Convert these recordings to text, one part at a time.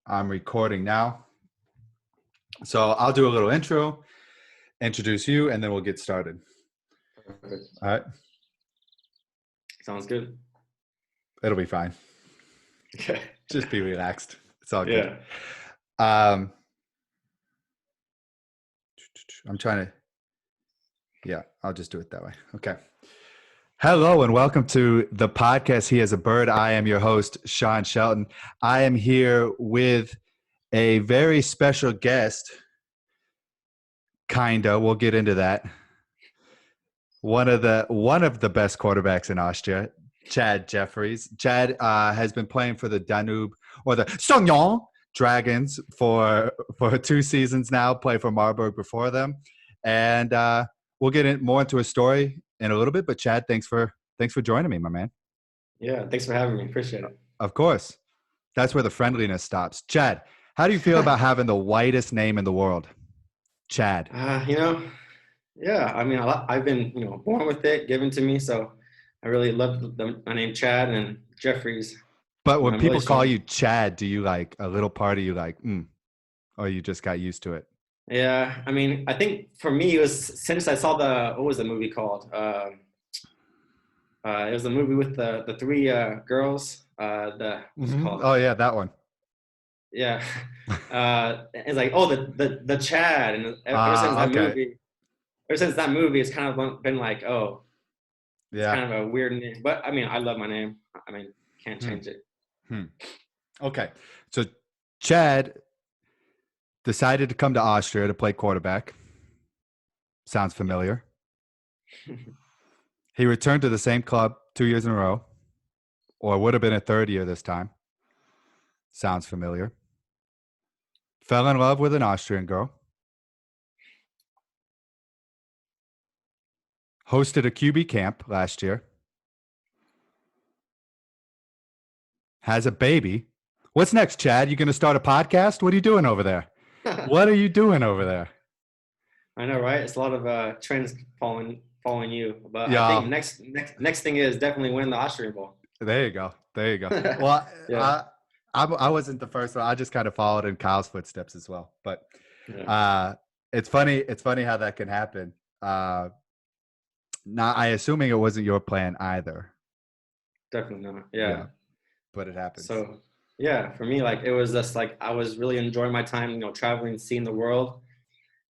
I'm recording now. So I'll do a little intro, introduce you, and then we'll get started. Perfect. All right. Sounds good. It'll be fine. Okay. Just be relaxed. It's all Yeah. good. I'm trying to, yeah, I'll just do it that way. Okay. Hello and welcome to the podcast. He is a bird. I am your host, Sean Shelton. I am here with a very special guest. Kinda. We'll get into that. One of the best quarterbacks in Austria, Chad Jeffries. Chad has been playing for the Danube or the SSANGYONG Dragons for 2 seasons now. Played for Marburg before them, and we'll get more into his story in a little bit. But Chad, thanks for joining me, my man. Yeah. Thanks for having me. Appreciate it. Of course, that's where the friendliness stops. Chad, how do you feel about having the whitest name in the world, Chad? Yeah. I mean, I've been, born with it, given to me. So I really love my name, Chad and Jeffries. But when I'm people really call strong. you Chad, do you like a little part of you like, or you just got used to it? Yeah. I mean, I think for me, it was since I saw what was the movie called? It was the movie with the three girls. What's it called? Oh yeah, that one. Yeah. It's like, oh, the Chad. And Okay. ever since that movie, it's kind of been like, oh, it's Yeah. kind of a weird name, but I mean, I love my name. I mean, can't Hmm. change it. Okay. So Chad decided to come to Austria to play quarterback. Sounds familiar. He returned to the same club 2 years in a row, or would have been a third year this time. Sounds familiar. Fell in love with an Austrian girl. Hosted a QB camp last year. Has a baby. What's next, Chad? You going to start a podcast? What are you doing over there? What are you doing over there? I know, right? It's a lot of trends following you, but I Yeah. think next thing is definitely win the Austrian Bowl. There you go. Well, Yeah. I wasn't the first one. I just kind of followed in Kyle's footsteps as well. But Yeah. it's funny. It's funny how that can happen. Now, I assuming it wasn't your plan either. Definitely not. Yeah. But it happens. So yeah, for me, like it was just like I was really enjoying my time, traveling, seeing the world,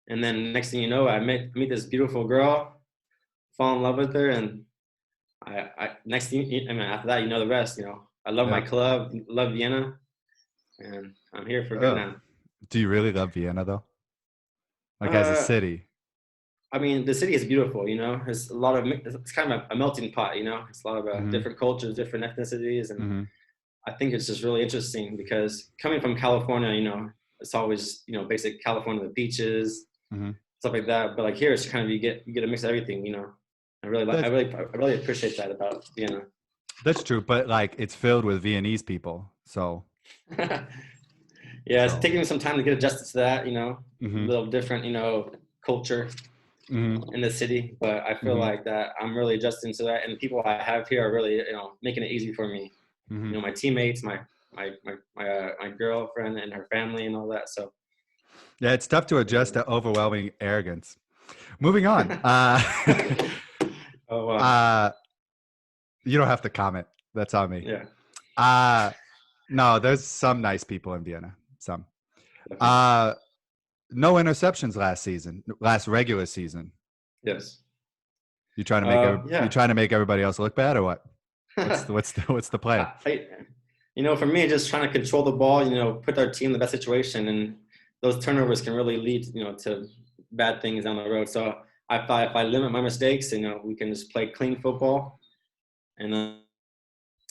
and then next thing you know, I meet this beautiful girl, fall in love with her, and next thing, I mean, after that, the rest. I love my club, love Vienna, and I'm here for good now. Do you really love Vienna though? Like as a city? I mean, the city is beautiful. It's a lot of it's kind of a melting pot. It's a lot of different cultures, different ethnicities, and I think it's just really interesting because coming from California, it's always basic California, the beaches, stuff like that. But like here, it's kind of you get a mix of everything. I really appreciate that about Vienna. That's true, but like it's filled with Viennese people, so. Yeah, it's taking me some time to get adjusted to that. A little different, culture in the city, but I feel like that I'm really adjusting to that, and the people I have here are really, making it easy for me. My teammates, my girlfriend and her family, and all that. So. Yeah, it's tough to adjust to overwhelming arrogance. Moving on. Oh, wow. You don't have to comment. That's on me. Yeah. No, there's some nice people in Vienna. Some. No interceptions last regular season. Yes. You trying to make everybody else look bad or what? What's the plan? For me, just trying to control the ball, put our team in the best situation, and those turnovers can really lead, to bad things down the road. So I thought if I limit my mistakes, we can just play clean football. And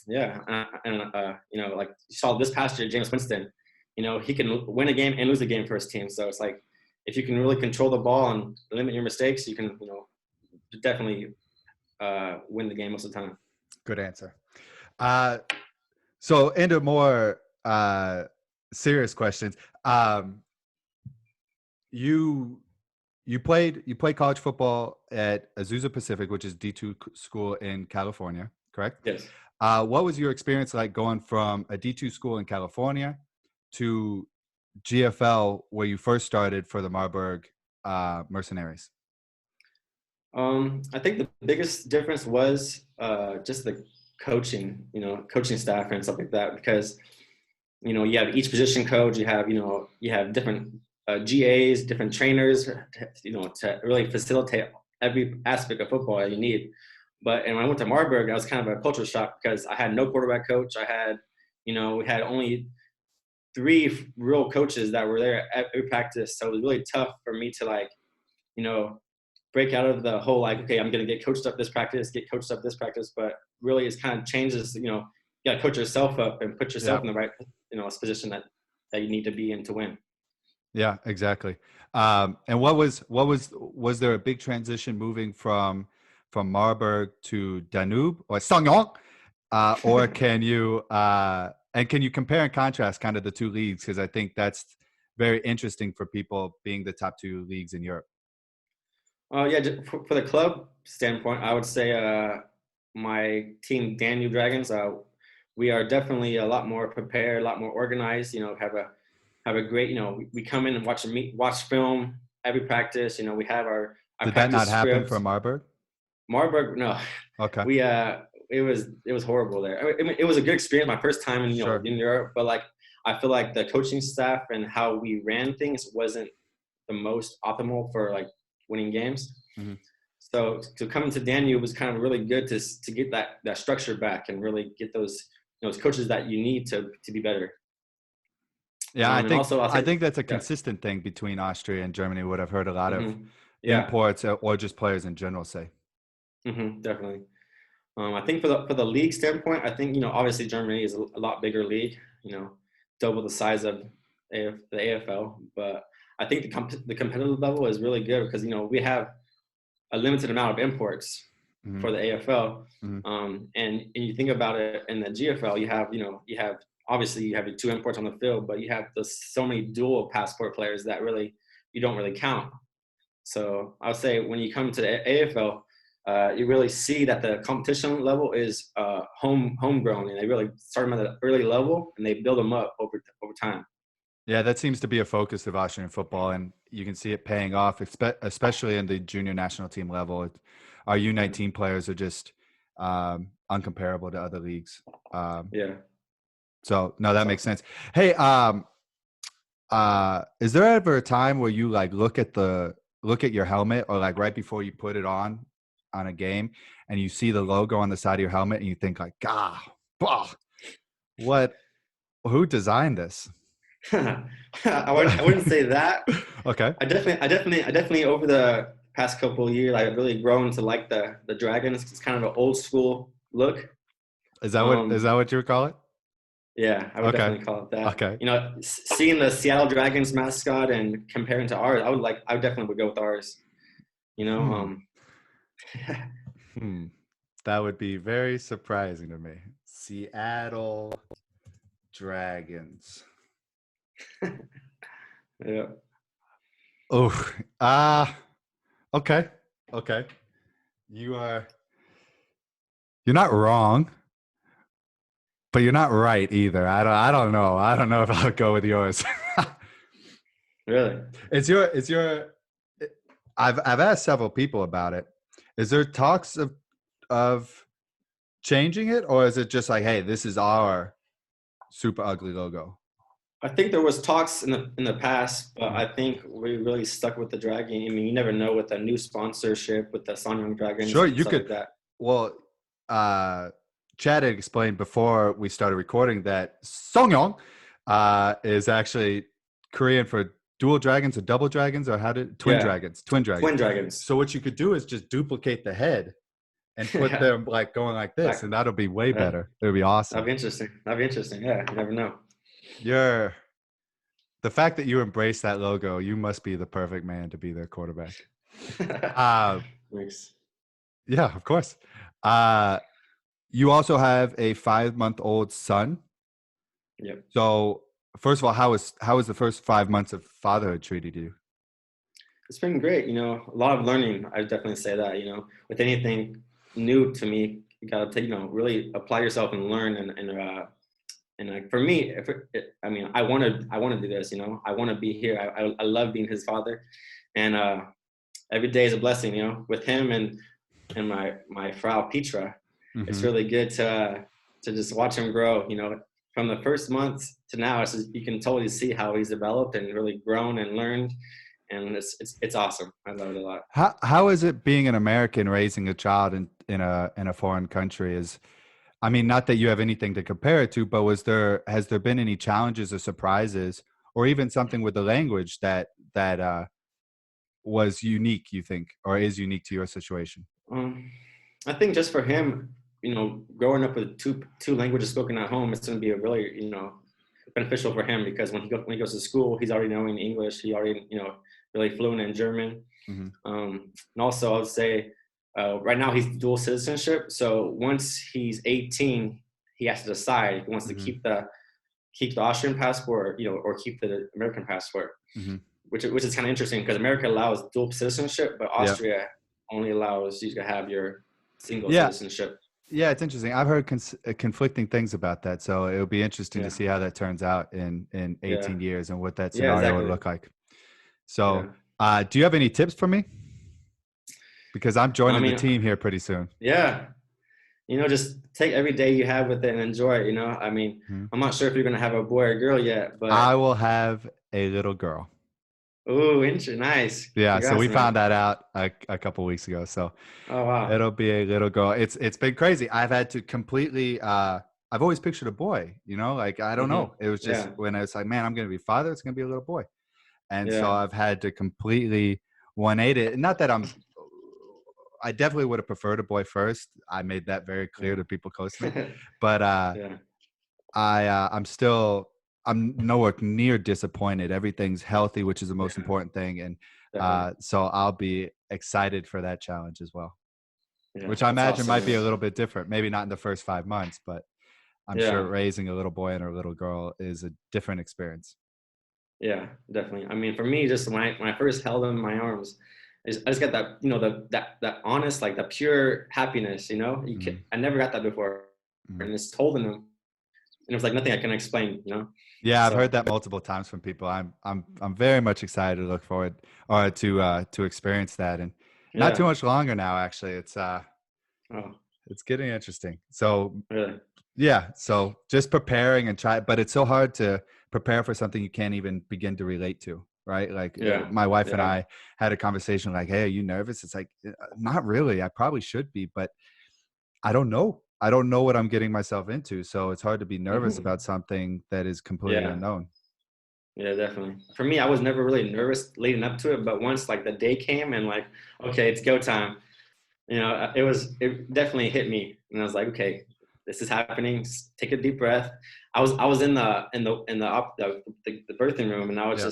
like you saw this past year, James Winston, he can win a game and lose a game for his team. So it's like if you can really control the ball and limit your mistakes, you can, definitely win the game most of the time. Good answer. So into more serious questions. You played college football at Azusa Pacific, which is D2 school in California, correct? Yes. What was your experience like going from a D2 school in California to GFL where you first started for the Marburg Mercenaries? I think the biggest difference was just the coaching, coaching staff and stuff like that. Because you have each position coach, you have different GAs, different trainers, to really facilitate every aspect of football that you need. And when I went to Marburg, that was kind of a culture shock because I had no quarterback coach. We had only three real coaches that were there at every practice. So it was really tough for me to you know, break out of the whole okay, I'm gonna get coached up this practice, but really it's kind of changes, you gotta coach yourself up and put yourself in the right, position that you need to be in to win. Yeah, exactly. And was there a big transition moving from Marburg to Danube or SSANGYONG? Or can you compare and contrast kind of the two leagues? Because I think that's very interesting for people being the top two leagues in Europe. Yeah, for the club standpoint, I would say my team, Danube Dragons, we are definitely a lot more prepared, a lot more organized. Have a great. We come in and watch film every practice. We have our Did that practice not happen scripts. for Marburg? Marburg, no. Okay. It was horrible there. I mean, it was a good experience. My first time in Sure. in Europe, but I feel like the coaching staff and how we ran things wasn't the most optimal for winning games. Mm-hmm. So to come into Danube was kind of really good to get that structure back and really get those coaches that you need to be better. Yeah, I think that's a yeah. consistent thing between Austria and Germany. What I've heard a lot of Yeah. imports or just players in general say. Definitely. I think for the league standpoint, I think obviously Germany is a lot bigger league, double the size of the AFL. But I think the competitive level is really good because we have a limited amount of imports for the AFL, and you think about it in the GFL, you have obviously you have your two imports on the field, but you have so many dual passport players that really you don't really count. So I would say when you come to the AFL, you really see that the competition level is homegrown, and they really start them at an early level and they build them up over time. Yeah, that seems to be a focus of Austrian football, and you can see it paying off, especially in the junior national team level. Our U19 players are just uncomparable to other leagues. Yeah. So no, that makes sense. Hey, is there ever a time where you look at your helmet or right before you put it on a game and you see the logo on the side of your helmet and you think who designed this? I wouldn't say that. Okay. I definitely over the past couple of years, I've really grown to like the dragons. It's kind of an old school look. Is that what you would call it? Yeah, I would definitely call it that. Okay. Seeing the Seattle Dragons mascot and comparing to ours, I definitely would go with ours. That would be very surprising to me. Seattle Dragons. Yeah. Oh, okay. You're not wrong, but you're not right either. I don't know. I don't know if I'll go with yours. Really? It's your. I've asked several people about it. Is there talks of changing it, or is it just hey, this is our super ugly logo? I think there was talks in the past, but I think we really stuck with the dragon. I mean, you never know with a new sponsorship with the SSANGYONG Dragons. Sure, you could. Like that. Well, Chad had explained before we started recording that SSANGYONG is actually Korean for dual dragons or double dragons, or twin dragons. Twin dragons. So what you could do is just duplicate the head and put them going like this, and that'll be way better. It would be awesome. That'd be interesting. Yeah, you never know. The fact that you embrace that logo, you must be the perfect man to be their quarterback. Thanks. Yeah, of course. You also have a 5-month-old son. Yep. So first of all, how was the first 5 months of fatherhood treated you? It's been great. A lot of learning. I definitely say that. With anything new to me, you gotta take, really apply yourself and learn and And like for me, I mean, I want to do this. You know, I want to be here. I love being his father, and every day is a blessing. You know, with him and my Frau Petra, it's Mm-hmm. really good to just watch him grow. You know, from the first month to now, it's just, you can totally see how he's developed and really grown and learned, and it's awesome. I love it a lot. How is it being an American raising a child in a foreign country? Is I mean, not that you have anything to compare it to, but has there been any challenges or surprises, or even something with the language that was unique, you think, or is unique to your situation? Um, I think just for him, you know, growing up with two languages spoken at home, it's going to be a really, you know, beneficial for him because when he goes to school, he's already knowing English. He already, you know, really fluent in German. Mm-hmm. And also, I would say right now he's dual citizenship. So once he's 18, he has to decide if he wants to Mm-hmm. keep the Austrian passport, you know, or keep the American passport, Mm-hmm. which is kind of interesting because America allows dual citizenship, but Yeah. Austria only allows you to have your single Yeah. citizenship. Yeah, it's interesting. I've heard conflicting things about that, so it'll be interesting to Yeah, see how that turns out in yeah, 18 years and what that yeah, scenario would exactly. look like. Yeah, So, do you have any tips for me? Because I'm I joining the mean, team here pretty soon. yeah, you know, just take every day you have with it and enjoy it. You know, I mean, Mhm. I'm not sure if you're gonna have a boy or girl yet, but I will have a little girl. oh, nice, Yeah, so congrats, we man. found that out a couple weeks ago. So Oh wow, it'll be a little girl. It's been crazy. I've had to completely. I've always pictured a boy. You know, like I don't know. It was just yeah, when I was like, man, I'm gonna be father. It's gonna be a little boy. And so yeah, I've had to completely 180 it. Not that I definitely would have preferred a boy first. I made that very clear yeah, to people close to me. But yeah, I'm nowhere near disappointed. Everything's healthy, which is the most yeah, important thing. And definitely, so I'll be excited for that challenge as well, yeah, which I that's imagine awesome, might be man. a little bit different. Maybe not in the first 5 months, but I'm sure Yeah, raising a little boy and a little girl is a different experience. yeah, definitely. I mean, for me, just when I first held him in my arms, I just got that, you know, that honest, like the pure happiness, you know. Mhm. I never got that before, Mhm. and just holding him, and it was like nothing I can explain, you know. Yeah, I've heard So that multiple times from people. I'm very much excited to look forward or to experience that, and not too yeah, much longer now. Actually, oh, it's getting interesting. So really, yeah, so just preparing and try, but it's so hard to prepare for something you can't even begin to relate to, right? Like yeah, my wife and yeah, I had a conversation like, "Hey, are you nervous?" It's like, not really. I probably should be, but I don't know. I don't know what I'm getting myself into. So it's hard to be nervous about something that is completely yeah. unknown. Yeah, definitely. For me, I was never really nervous leading up to it, but once like the day came and like, okay, it's go time. You know, it definitely hit me, and I was like, okay, this is happening. Just take a deep breath. I was in the birthing room, and Yeah.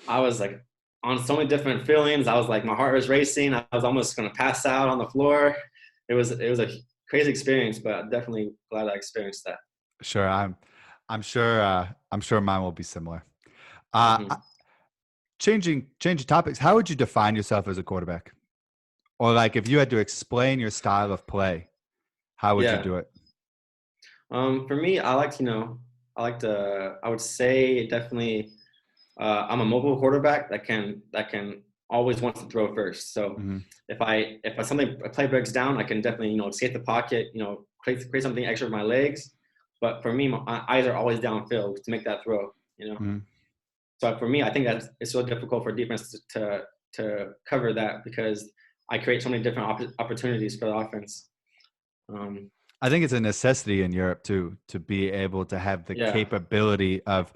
I was like on so many different feelings. I was like, my heart was racing. I was almost gonna pass out on the floor. It was a crazy experience, but I'm definitely glad I experienced that. Sure. I'm sure mine will be similar. Hmm. Changing topics. How would you define yourself as a quarterback? Or like if you had to explain your style of play, how would you Yeah. do it? For me, I would say definitely, I'm a mobile quarterback that can always wants to throw first. So Mm-hmm. if something a play breaks down, I can definitely, you know, escape the pocket, you know, create something extra with my legs. But for me, my eyes are always downfield to make that throw, you know. Mm-hmm. So for me, I think that it's so difficult for defense to cover that because I create so many different opportunities for the offense. Um, I think it's a necessity in Europe too, to be able to have the yeah. capability of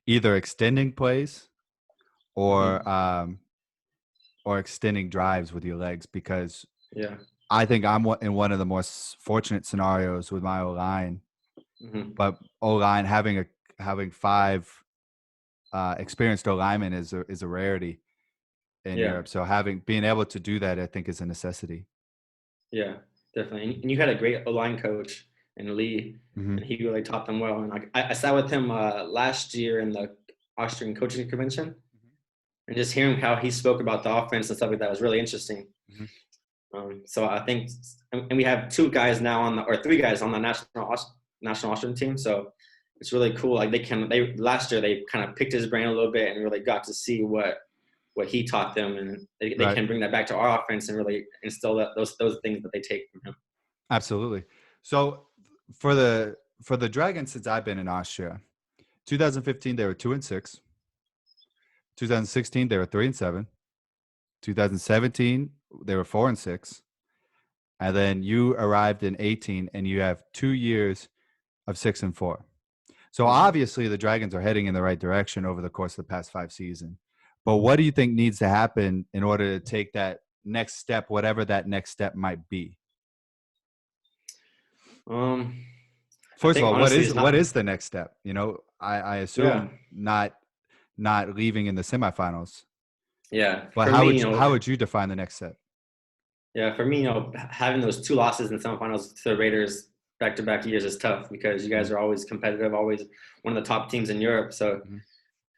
either extending plays or Hmm. extending drives with your legs, because Yeah. I think I'm in one of the more fortunate scenarios with my O line, Hmm. but O line having five experienced O linemen is a rarity in Yeah. Europe. So being able to do that, I think, is a necessity. Yeah, definitely. And you had a great line coach in Lee, Hmm. and he really taught them well. And I sat with him last year in the Austrian coaching convention, and just hearing how he spoke about the offense and stuff like that was really interesting. Hmm. So I think, and we have two guys now or three guys on the national national Austrian team. So it's really cool. Like they last year they kind of picked his brain a little bit and really got to see what he taught them, and they Right. can bring that back to our offense and really instill those things that they take from him. Absolutely. So for the Dragons, since I've been in Austria, 2015 they were 2-6. 2016 they were 3-7. 2017 they were 4-6. And then you arrived in 18 and you have 2 years of 6-4. So obviously the Dragons are heading in the right direction over the course of the past 5 seasons. But what do you think needs to happen in order to take that next step, whatever that next step might be? First of all, honestly, what is the next step? You know, I assume not leaving in the semifinals. Yeah. But how would you define the next step? Yeah, for me, having those 2 losses in semifinals to the Raiders back-to-back years is tough because you guys are always competitive, always one of the top teams in Europe. So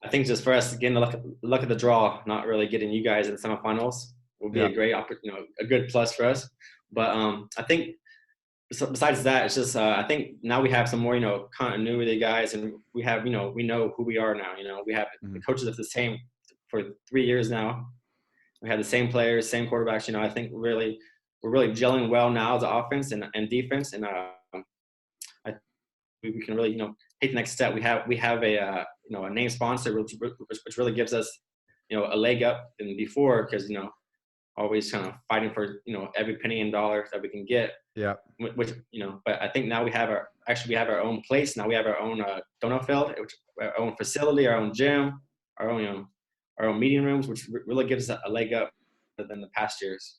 I think just for us getting the luck of the draw, not really getting you guys in the semifinals would be a great, a good plus for us. But I think besides that, it's just I think now we have some more continuity guys, and we have we know who we are now. We have the coaches of the same for 3 years now. We have the same players, same quarterbacks. I think we're really gelling well now as an offense and defense, and we can really take the next step. We have a a name sponsor which really gives us a leg up than before, because always kind of fighting for every penny and dollar that we can get. Yeah. Which but I think now we have our own place. Now we have our own donut field, our own facility, our own gym, our own meeting rooms, which really gives us a leg up than the past years.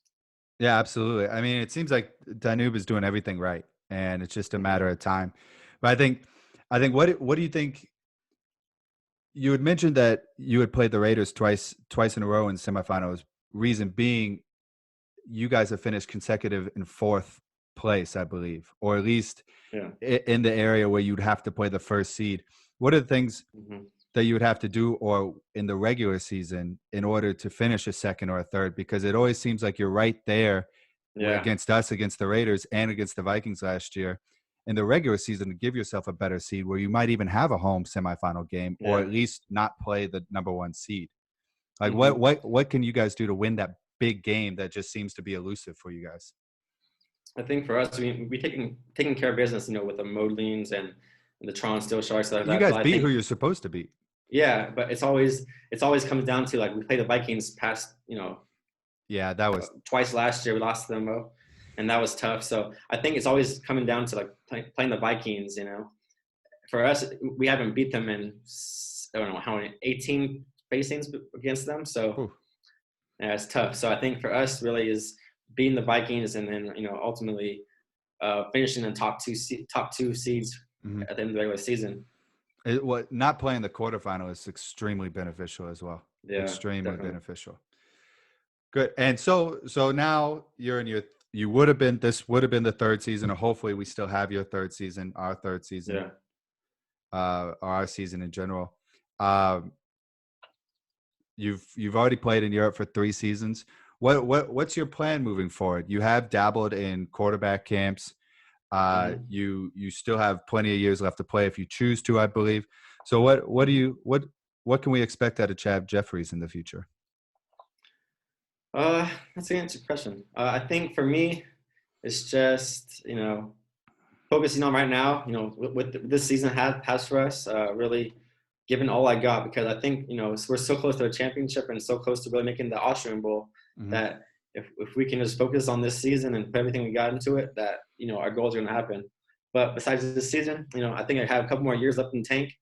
Yeah, absolutely. I mean, it seems like Danube is doing everything right, and it's just a matter of time. But I think what do you think? You had mentioned that you had played the Raiders twice in a row in semifinals. Reason being, you guys have finished consecutive in 4th place, I believe, or at least in the area where you'd have to play the first seed. What are the things that you would have to do, or in the regular season, in order to finish a 2nd or a 3rd? Because it always seems like you're right there against us, against the Raiders, and against the Vikings last year in the regular season, to give yourself a better seed where you might even have a home semifinal game, or at least not play the number 1 seed. Like what can you guys do to win that big game that just seems to be elusive for you guys? I think for us, we taking care of business, with the Modlins and the Toronto Steel Sharks. You guys beat who you're supposed to beat. Yeah, but it's always comes down to, like, we played the Vikings past, Yeah, that was twice last year. We lost to them, and that was tough. So I think it's always coming down to, like, playing the Vikings. For us, we haven't beat them in I don't know how many 18 facings against them. So yeah, it's tough. So I think for us, really is beating the Vikings, and then ultimately finishing in top two seeds at the end of the regular season. Not playing the quarterfinal is extremely beneficial as well. Yeah, extremely definitely. beneficial. Good. And so now you're in your. This would have been the 3rd season, or hopefully we still have your 3rd season, our 3rd season, or our season in general. You've already played in Europe for 3 seasons. What's your plan moving forward? You have dabbled in quarterback camps. You still have plenty of years left to play if you choose to, I believe. So what can we expect out of Chad Jeffries in the future? That's an interesting question. I think for me, it's just focusing on right now. What this season has for us, really giving all I got, because I think we're so close to a championship and so close to really making the Austrian Bowl that if we can just focus on this season and put everything we got into it, that our goals are going to happen. But besides this season, I think I have a couple more years left in the tank.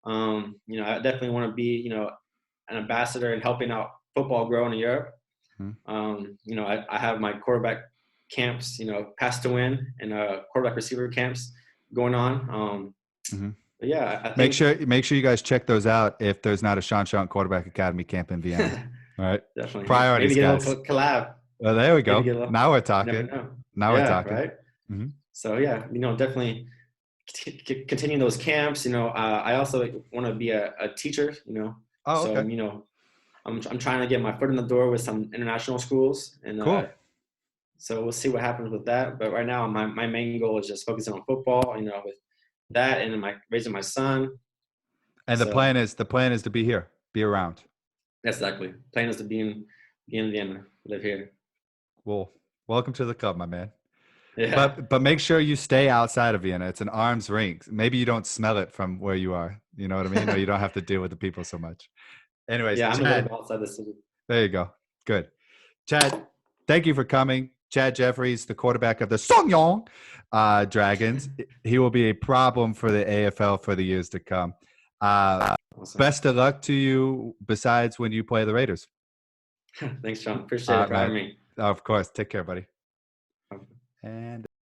I definitely want to be an ambassador and helping out football grow in Europe. I have my quarterback camps, pass to win, and quarterback receiver camps going on. But yeah, I think make sure you guys check those out if there's not a Sean Quarterback Academy camp in Vienna. All right, definitely. Priorities, maybe get guys. A little collab. Well, there we go. Now we're talking. We're talking. Right. So yeah, definitely continue those camps. I also want to be a teacher. Oh, so okay. I'm trying to get my foot in the door with some international schools, and cool. So we'll see what happens with that. But right now, my main goal is just focusing on football. With that and my raising my son. And the So plan is to be here, be around. exactly. Plan is to be in Vienna, live here. Well, welcome to the club, my man. Yeah. But make sure you stay outside of Vienna. It's an arm's length. Maybe you don't smell it from where you are. You know what I mean? Or you don't have to deal with the people so much. Anyways, Yeah, I'm a little Chad, bit outside the city. there you go. Good. Chad, thank you for coming. Chad Jeffries, the quarterback of the SSANGYONG Dragons. He will be a problem for the AFL for the years to come. Awesome. Best of luck to you besides when you play the Raiders. Thanks, John. Appreciate it for Man. having me. Of course. Take care, buddy. And